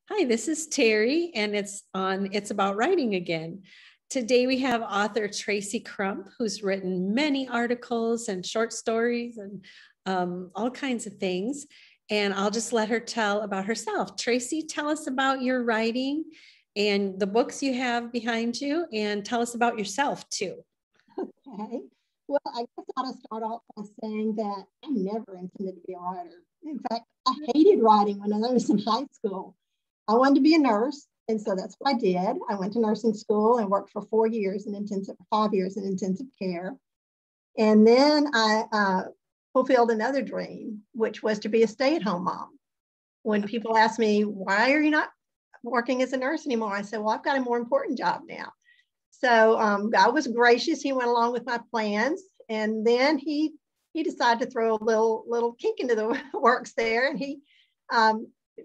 Hi, this is Terry, and It's About Writing Again. Today we have author Tracy Crump, who's written many articles and short stories and all kinds of things. And I'll just let her tell about herself. Tracy, tell us about your writing and the books you have behind you, and tell us about yourself too. Okay. Well, I guess I ought to start off by saying that I never intended to be a writer. In fact, I hated writing when I was in high school. I wanted to be a nurse, and so that's what I did. I went to nursing school and worked for 5 years in intensive care. And then I fulfilled another dream, which was to be a stay-at-home mom. When people ask me, why are you not working as a nurse anymore? I said, well, I've got a more important job now. So God was gracious. He went along with my plans. And then he decided to throw a little kink into the works there. And he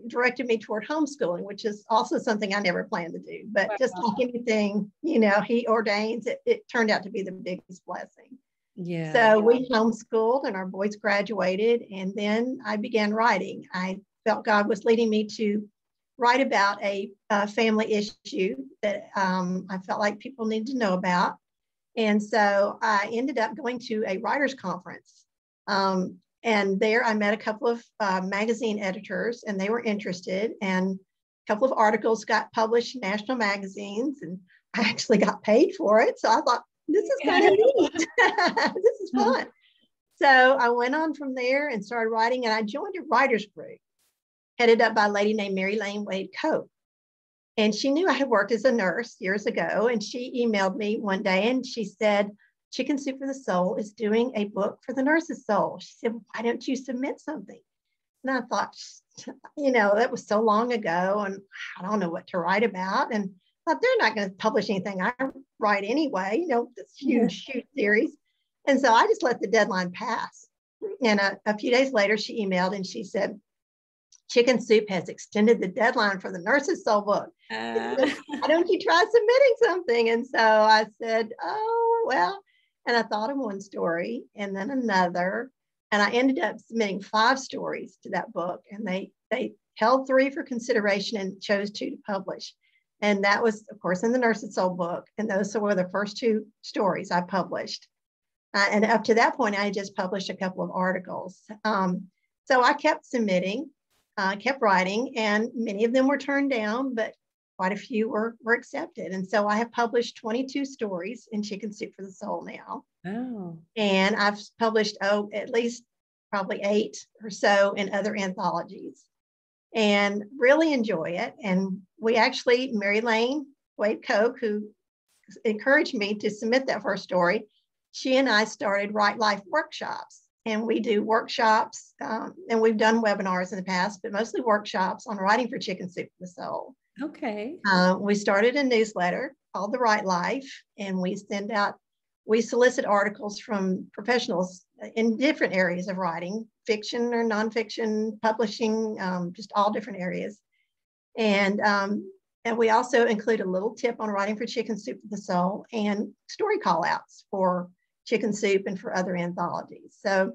directed me toward homeschooling, which is also something I never planned to do. But just like anything, he ordains, it turned out to be the biggest blessing. Yeah. So we homeschooled and our boys graduated. And then I began writing. I felt God was leading me to write about a family issue that I felt like people need to know about. And so I ended up going to a writers' conference. And there I met a couple of magazine editors, and they were interested. And a couple of articles got published in national magazines, and I actually got paid for it. So I thought, this is kind of neat. This is fun. So I went on from there and started writing, and I joined a writers group headed up by a lady named Mary Lane Wade Cope. And she knew I had worked as a nurse years ago. And she emailed me one day and she said, Chicken Soup for the Soul is doing a book for the nurse's soul. She said, why don't you submit something? And I thought, that was so long ago and I don't know what to write about. And I thought, they're not going to publish anything I write anyway, this huge series. And so I just let the deadline pass. And a few days later, she emailed and she said, Chicken Soup has extended the deadline for the Nurse's Soul book. Why don't you try submitting something? And so I said, oh, well, and I thought of one story and then another. And I ended up submitting 5 stories to that book. And they held 3 for consideration and chose 2 to publish. And that was, of course, in the Nurse's Soul book. And those were the first 2 stories I published. And up to that point, I had just published a couple of articles. So I kept submitting. Kept writing, and many of them were turned down, but quite a few were accepted. And so I have published 22 stories in Chicken Soup for the Soul now. Oh. And I've published, at least probably 8 or so in other anthologies and really enjoy it. And we actually, Mary Lane Wade Coke, who encouraged me to submit that first story, she and I started Write Life workshops. And we do workshops, and we've done webinars in the past, but mostly workshops on writing for Chicken Soup for the Soul. Okay. We started a newsletter called The Write Life, and we solicit articles from professionals in different areas of writing, fiction or nonfiction, publishing, just all different areas. And we also include a little tip on writing for Chicken Soup for the Soul and story call outs for Chicken Soup and for other anthologies. So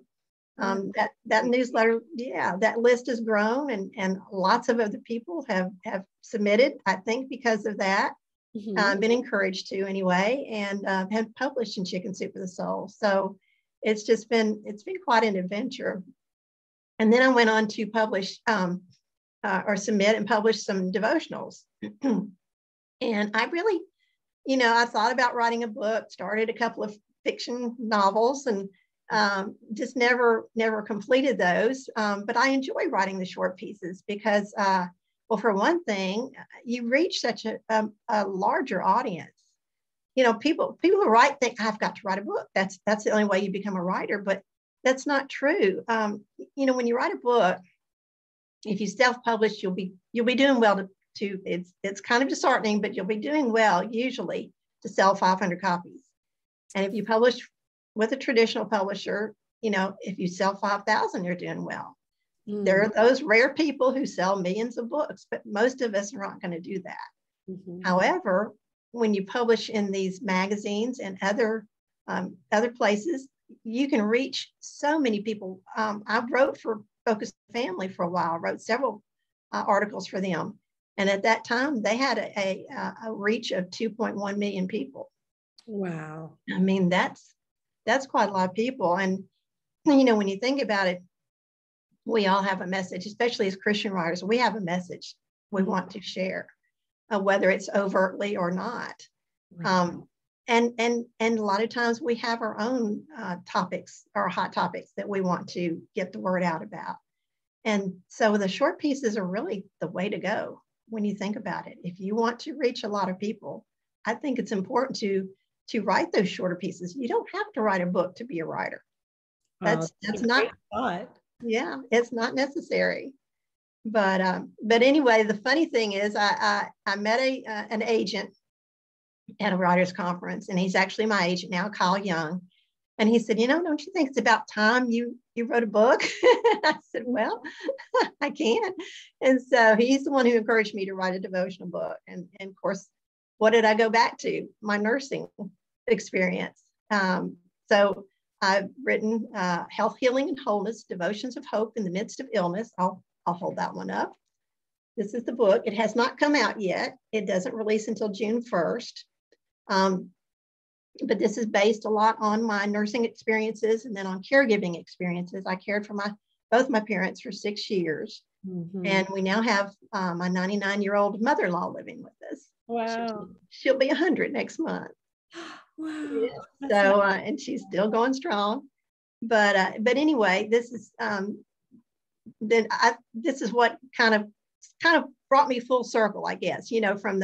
that newsletter, that list has grown, and lots of other people have submitted, I think, because of that. Been encouraged to anyway, and have published in Chicken Soup for the Soul. So it's been quite an adventure. And then I went on to publish or submit and publish some devotionals. And I really, I thought about writing a book, started a couple of fiction novels, and just never completed those. But I enjoy writing the short pieces because, well, for one thing, you reach such a larger audience. People who write think I've got to write a book. That's the only way you become a writer, but that's not true. When you write a book, if you self-publish, you'll be doing well to it's kind of disheartening, but you'll be doing well usually to sell 500 copies. And if you publish with a traditional publisher, if you sell 5,000, you're doing well. There are those rare people who sell millions of books, but most of us are not going to do that. However, when you publish in these magazines and other places, you can reach so many people. I wrote for Focus Family for a while, wrote several articles for them. And at that time, they had a reach of 2.1 million people. Wow. I mean, that's quite a lot of people. And, you know, when you think about it, we all have a message, especially as Christian writers. We have a message we want to share, whether it's overtly or not. And a lot of times we have our own topics or hot topics that we want to get the word out about. And so the short pieces are really the way to go when you think about it. If you want to reach a lot of people, I think it's important to write those shorter pieces. You don't have to write a book to be a writer. That's not, yeah, it's not necessary. But anyway, the funny thing is I met an agent at a writer's conference, and he's actually my agent now, Kyle Young. And he said, you know, don't you think it's about time you wrote a book? I said, well, I can. And so he's the one who encouraged me to write a devotional book. And of course, what did I go back to? My nursing experience. So I've written Health, Healing, and Wholeness, Devotions of Hope in the Midst of Illness. I'll hold that one up. This is the book. It has not come out yet. It doesn't release until June 1st. But this is based a lot on my nursing experiences and then on caregiving experiences. I cared for both my parents for 6 years. And we now have my 99-year-old mother-in-law living with us. Wow. She'll be 100 next month. Wow. Yeah. So, and she's still going strong. But anyway, this is this is what kind of brought me full circle, I guess, you know, from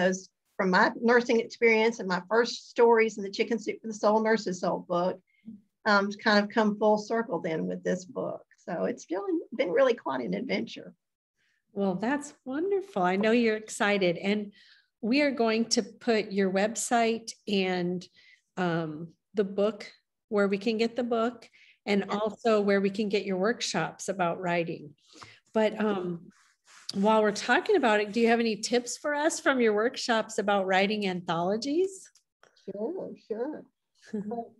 my nursing experience and my first stories in the Chicken Soup for the Soul, Nurse's Soul book, kind of come full circle then with this book. So it's been really quite an adventure. Well, that's wonderful. I know you're excited. And we are going to put your website and the book, where we can get the book, and also where we can get your workshops about writing. But while we're talking about it, do you have any tips for us from your workshops about writing anthologies? Sure.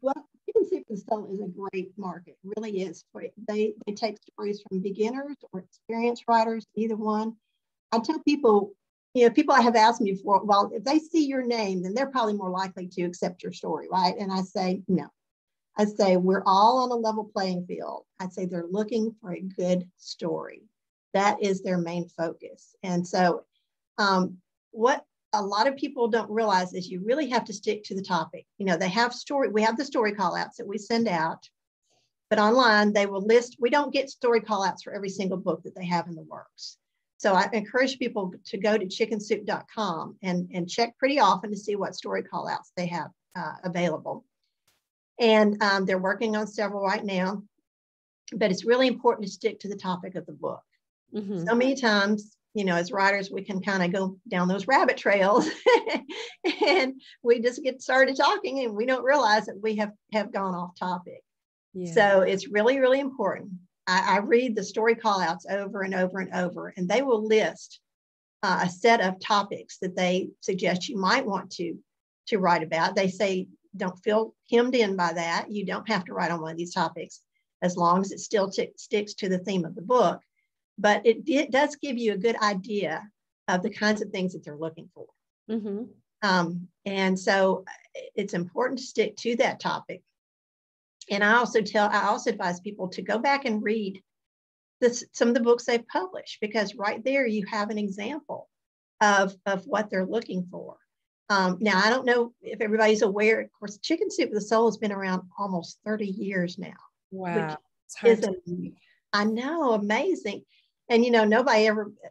Well, Chicken Soup for the Soul is a great market, really is. They take stories from beginners or experienced writers, either one. I tell people, you know, people have asked me before, well, if they see your name, then they're probably more likely to accept your story, right? And I say, no. I say, we're all on a level playing field. I say they're looking for a good story. That is their main focus. And so what a lot of people don't realize is you really have to stick to the topic. You know, we have the story call outs that we send out, but online they will list, we don't get story call outs for every single book that they have in the works. So I encourage people to go to chickensoup.com and check pretty often to see what story call outs they have available. And they're working on several right now, but it's really important to stick to the topic of the book. So many times, you know, as writers, we can kind of go down those rabbit trails and we just get started talking and we don't realize that we have gone off topic. Yeah. So it's really, really important. I read the story call outs over and over and over, and they will list a set of topics that they suggest you might want to write about. They say, don't feel hemmed in by that. You don't have to write on one of these topics as long as it still sticks to the theme of the book. But it does give you a good idea of the kinds of things that they're looking for. And so it's important to stick to that topic. And I also advise people to go back and read some of the books they've published, because right there you have an example of what they're looking for. Now, I don't know if everybody's aware, of course, Chicken Soup for the Soul has been around almost 30 years now. Wow. I know, amazing. And, you know,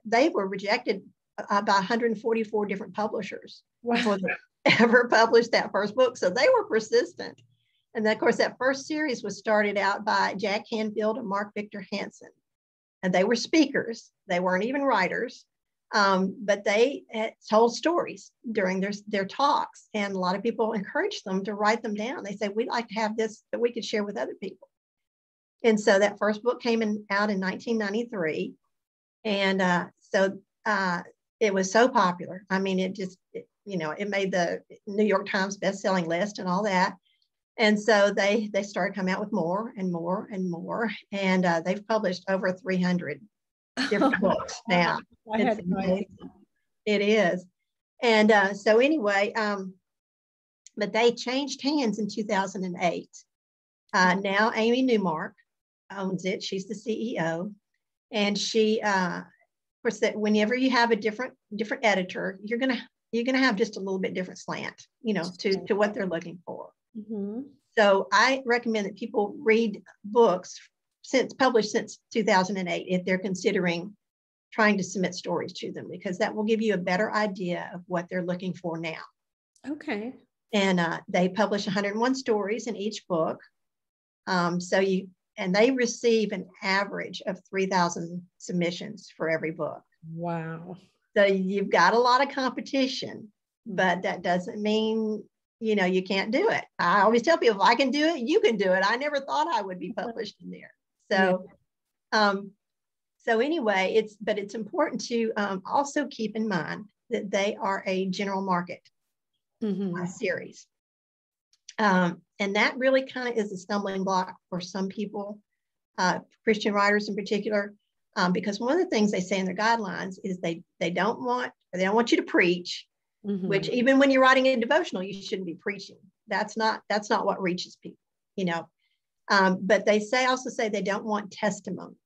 they were rejected by 144 different publishers before they ever published that first book. So they were persistent. And then, of course, that first series was started out by Jack Canfield and Mark Victor Hansen. And they were speakers. They weren't even writers, but they told stories during their talks. And a lot of people encouraged them to write them down. They said, we'd like to have this that we could share with other people. And so that first book came out in 1993. And so it was so popular. I mean, it made the New York Times bestselling list and all that. And so they started coming out with more and more and more. And they've published over 300 different books now. It is. And so anyway, but they changed hands in 2008. Now Amy Newmark owns it. She's the CEO. And she, of course, that whenever you have a different editor, you're gonna have just a little bit different slant, to what they're looking for. Mm-hmm. So I recommend that people read books published since 2008 if they're considering trying to submit stories to them, because that will give you a better idea of what they're looking for now. Okay. And they publish 101 stories in each book. And they receive an average of 3,000 submissions for every book. Wow. So you've got a lot of competition, but that doesn't mean, you can't do it. I always tell people, if I can do it, you can do it. I never thought I would be published in there. So, so anyway, it's important to also keep in mind that they are a general market series. And that really kind of is a stumbling block for some people, Christian writers in particular, because one of the things they say in their guidelines is they don't want you to preach, which even when you're writing a devotional, you shouldn't be preaching. That's not what reaches people, but they also say they don't want testimonies.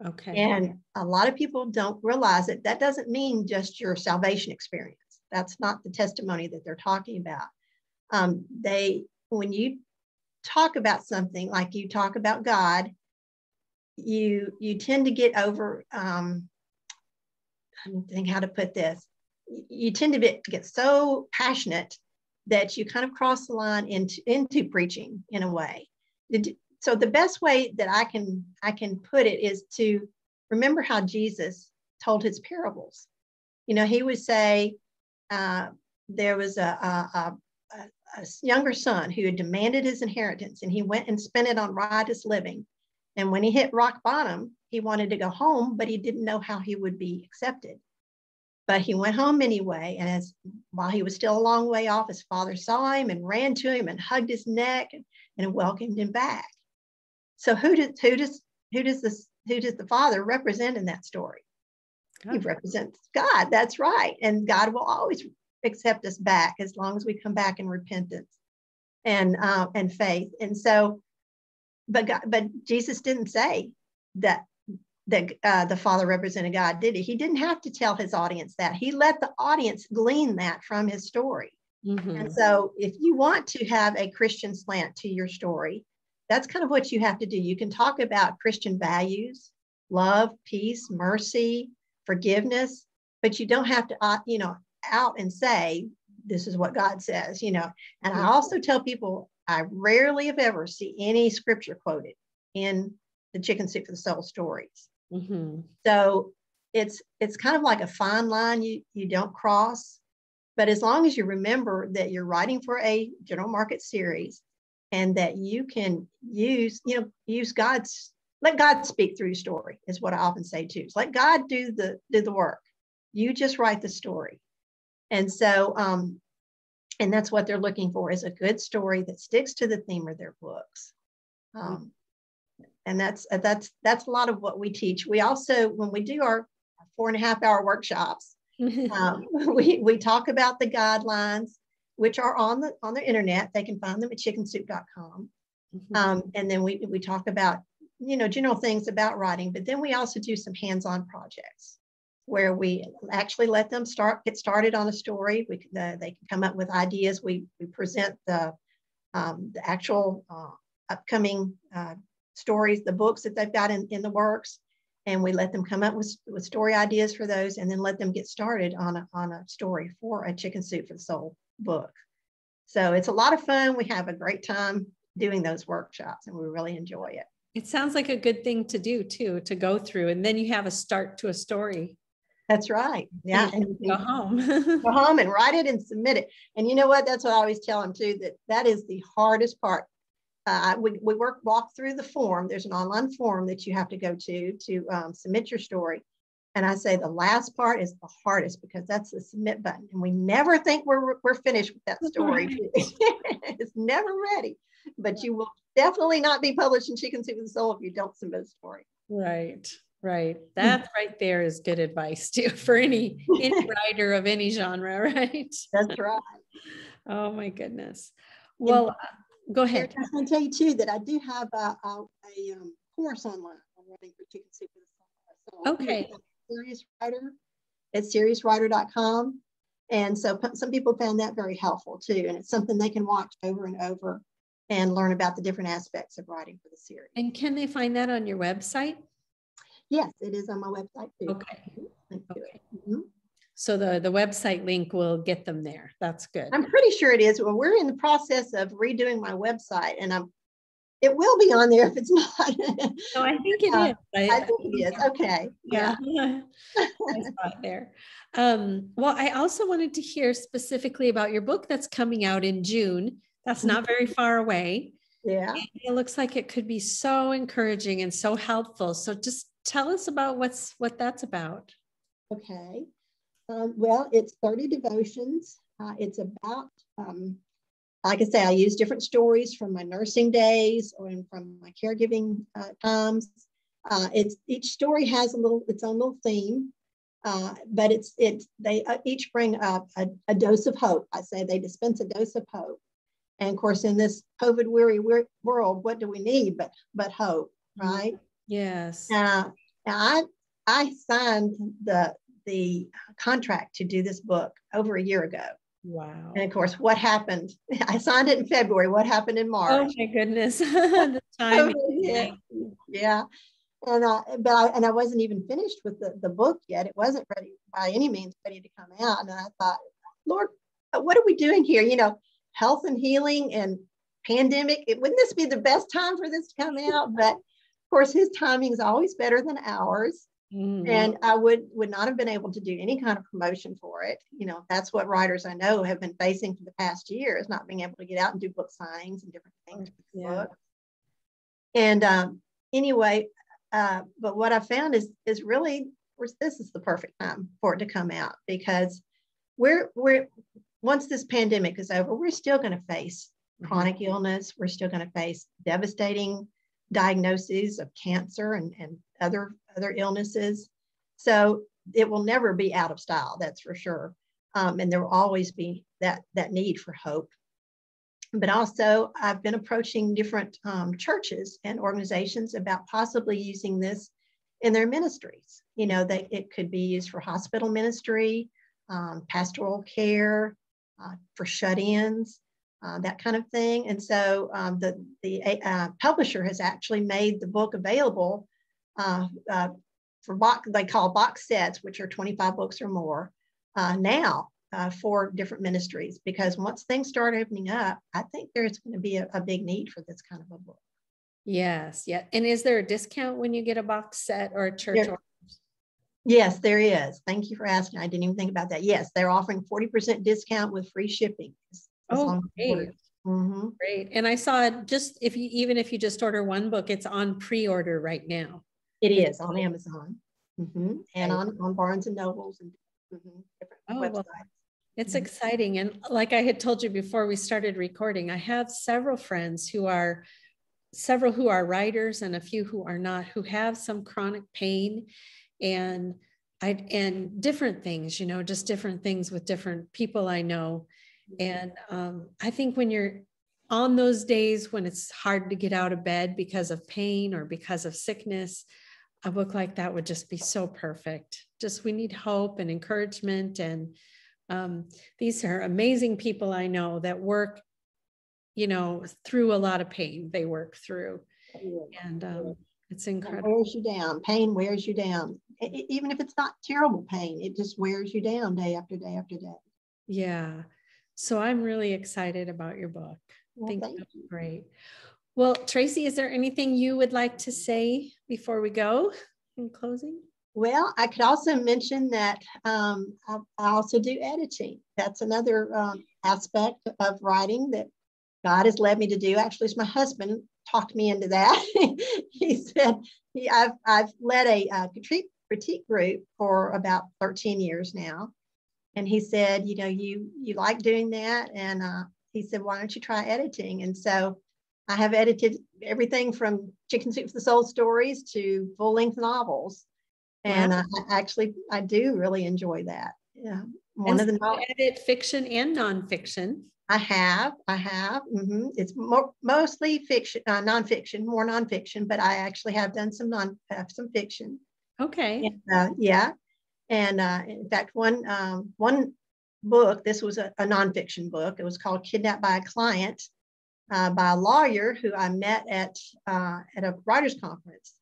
Okay. And a lot of people don't realize that doesn't mean just your salvation experience. That's not the testimony that they're talking about. When you talk about something, like you talk about God, you tend to get over, I don't think how to put this. You tend to get so passionate that you kind of cross the line into preaching in a way. So the best way that I can put it is to remember how Jesus told his parables. He would say there was a younger son who had demanded his inheritance, and he went and spent it on riotous living. And when he hit rock bottom, he wanted to go home, but he didn't know how he would be accepted. But he went home anyway. And while he was still a long way off, his father saw him and ran to him and hugged his neck and welcomed him back. So who does the father represent in that story? God. He represents God. That's right. And God will always accept us back as long as we come back in repentance and faith. And so, but Jesus didn't say that the Father represented God, did he? He didn't have to tell his audience that. He let the audience glean that from his story. And so if you want to have a Christian slant to your story, that's kind of what you have to do. You can talk about Christian values, love, peace, mercy, forgiveness, but you don't have to, out and say, this is what God says, And I also tell people, I rarely, if ever, see any scripture quoted in the Chicken Soup for the Soul stories. So it's kind of like a fine line you don't cross, but as long as you remember that you're writing for a general market series, and that you can use let God speak through your story, is what I often say too. Let God do the work. You just write the story. And so, and that's what they're looking for, is a good story that sticks to the theme of their books. And that's a lot of what we teach. We also, when we do our 4.5-hour workshops, we talk about the guidelines, which are on the internet. They can find them at chickensoup.com. And then we talk about, general things about writing, but then we also do some hands-on projects where we actually let them get started on a story. They can come up with ideas. We present the actual upcoming stories, the books that they've got in the works, and we let them come up with story ideas for those, and then let them get started on a story for a Chicken Soup for the Soul book. So it's a lot of fun. We have a great time doing those workshops, and we really enjoy it. It sounds like a good thing to do too, to go through, and then you have a start to a story. That's right. Yeah. And go home. Go home and write it and submit it. And you know what? That's what I always tell them too, that is the hardest part. We walk through the form. There's an online form that you have to go to submit your story. And I say the last part is the hardest, because that's the submit button. And we never think we're finished with that story. It's never ready. But you will definitely not be published in Chicken Soup for the Soul if you don't submit a story. Right. Right. That right there is good advice too for any writer of any genre, right? That's right. Oh my goodness. Well, go ahead. I was going to tell you too that I do have a course online on writing for chicken soup for the soul. Okay. Serious Writer at seriouswriter.com. And so some people found that very helpful too. And it's something they can watch over and over and learn about the different aspects of writing for the series. And can they find that on your website? Yes, it is on my website too. Okay. Okay. Mm-hmm. So the website link will get them there. That's good. I'm pretty sure it is. Well, we're in the process of redoing my website, and it will be on there if it's not. No, I think it is. I think it is. Okay. Yeah. I saw it there. Well, I also wanted to hear specifically about your book that's coming out in June. That's not very far away. Yeah. And it looks like it could be so encouraging and so helpful. So just tell us about what that's about. Okay. Well, it's 30 devotions. It's about, like I say, I use different stories from my nursing days or from my caregiving times. Each story has its own little theme, but they each bring up a dose of hope. I say they dispense a dose of hope. And of course, in this COVID weary world, what do we need but hope, right? Yes. Now I signed the contract to do this book over a year ago. Wow. And of course, what happened? I signed it in February. What happened in March? Oh my goodness. The timing. Yeah. And I wasn't even finished with the book yet. It wasn't ready by any means ready to come out. And I thought, Lord, what are we doing here? Health and healing and pandemic. Wouldn't this be the best time for this to come out? But of course, his timing is always better than ours. Mm-hmm. And I would not have been able to do any kind of promotion for it. That's what writers I know have been facing for the past year, is not being able to get out and do book signings and different things. Yeah. And anyway, but what I found is really this is the perfect time for it to come out, because we're once this pandemic is over, we're still going to face chronic illness. We're still going to face devastating diagnoses of cancer and other illnesses. So it will never be out of style, that's for sure. And there will always be that need for hope. But also, I've been approaching different churches and organizations about possibly using this in their ministries. It could be used for hospital ministry, pastoral care, for shut-ins, that kind of thing. And so the publisher has actually made the book available for they call box sets, which are 25 books or more now for different ministries, because once things start opening up, I think there's going to be a big need for this kind of a book. Yes. Yeah. And is there a discount when you get a box set or a church order? Yes, there is. Thank you for asking. I didn't even think about that. Yes, they're offering 40% discount with free shipping. Oh, great. Mm-hmm. Great. And I saw it even if you just order one book, it's on pre-order right now. It is on Amazon, and on Barnes and Nobles and different websites. Well, it's exciting. And like I had told you before we started recording, I have several friends who are writers and a few who are not, who have some chronic pain and different things, just different things with different people I know. And I think when you're on those days when it's hard to get out of bed because of pain or because of sickness, a book like that would just be so perfect. We need hope and encouragement. And these are amazing people I know that work, through a lot of pain they work through. And it's incredible. It wears you down. Pain wears you down. Even if it's not terrible pain, it just wears you down day after day after day. Yeah. So I'm really excited about your book. Well, I think that's great. Well, Tracy, is there anything you would like to say before we go in closing? Well, I could also mention that I also do editing. That's another aspect of writing that God has led me to do. Actually, it's my husband talked me into that. He said, I've led a critique group for about 13 years now. And he said, you like doing that. And he said, why don't you try editing? And so I have edited everything from Chicken Soup for the Soul stories to full-length novels. And Wow. I do really enjoy that. Yeah. And so you edit fiction and nonfiction. I have. It's mostly fiction, nonfiction, more nonfiction, but I actually have done some fiction. Okay. And, yeah. And in fact, one book, this was a nonfiction book. It was called Kidnapped by a Client, by a lawyer who I met at a writers' conference.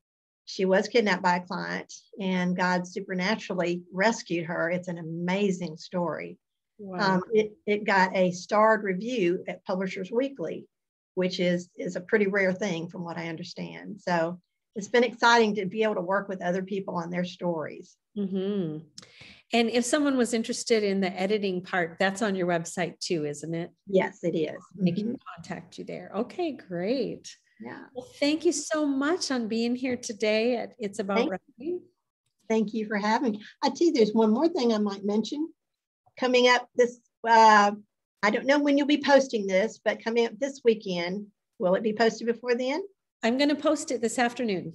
She was kidnapped by a client, and God supernaturally rescued her. It's an amazing story. Wow. It got a starred review at Publishers Weekly, which is a pretty rare thing from what I understand. So it's been exciting to be able to work with other people on their stories. Mm-hmm. And if someone was interested in the editing part, that's on your website too, isn't it? Yes, it is. They can contact you there. Okay, great. Yeah. Well, thank you so much on being here today at It's About Writing. Thank you for having me. I tell you, there's one more thing I might mention. Coming up this, I don't know when you'll be posting this, but coming up this weekend, will it be posted before then? I'm going to post it this afternoon.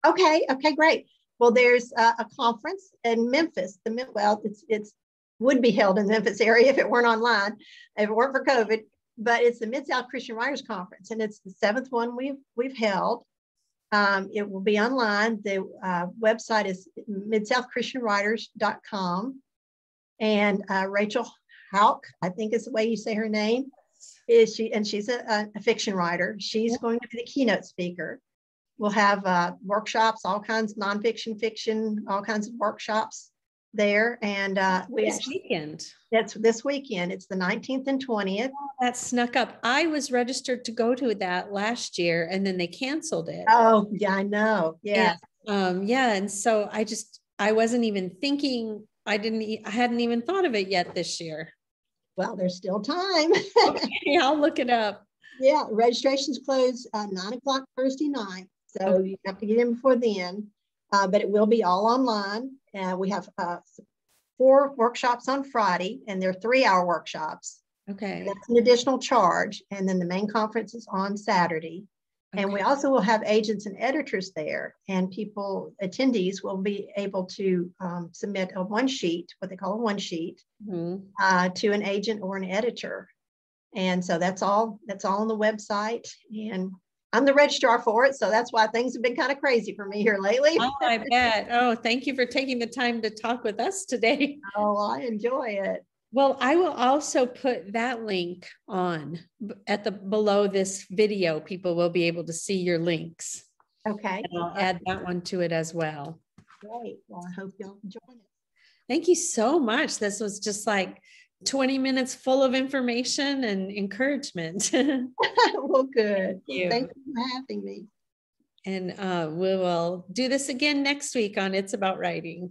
Okay, great. Well, there's a conference in Memphis. It's would be held in the Memphis area if it weren't online, if it weren't for COVID. But it's the Mid-South Christian Writers Conference, and it's the 7th one we've held. It will be online. The website is midsouthchristianwriters.com. And Rachel Hauk, I think is the way you say her name, she's a fiction writer. She's going to be the keynote speaker. We'll have workshops, all kinds of nonfiction, fiction, all kinds of workshops there. And this weekend. That's this weekend. It's the 19th and 20th. Oh, that snuck up. I was registered to go to that last year, and then they canceled it. Oh, yeah, I know. Yeah. And so I wasn't even thinking. I hadn't even thought of it yet this year. Well, there's still time. Okay, I'll look it up. Yeah, registrations close 9:00 Thursday night. So you have to get in before then, but it will be all online. We have 4 workshops on Friday, and they're 3-hour workshops. Okay. That's an additional charge. And then the main conference is on Saturday. Okay. And we also will have agents and editors there, and attendees will be able to submit a one sheet, what they call a one sheet, to an agent or an editor. And so that's all on the website. And I'm the registrar for it. So that's why things have been kind of crazy for me here lately. Oh, I bet. Oh, thank you for taking the time to talk with us today. Oh, I enjoy it. Well, I will also put that link on below this video. People will be able to see your links. Okay. And I'll add that one to it as well. Great. Well, I hope you'll join us. Thank you so much. This was just like 20 minutes full of information and encouragement. Well, good. Thank you. Thank you for having me. And we will do this again next week on It's About Writing.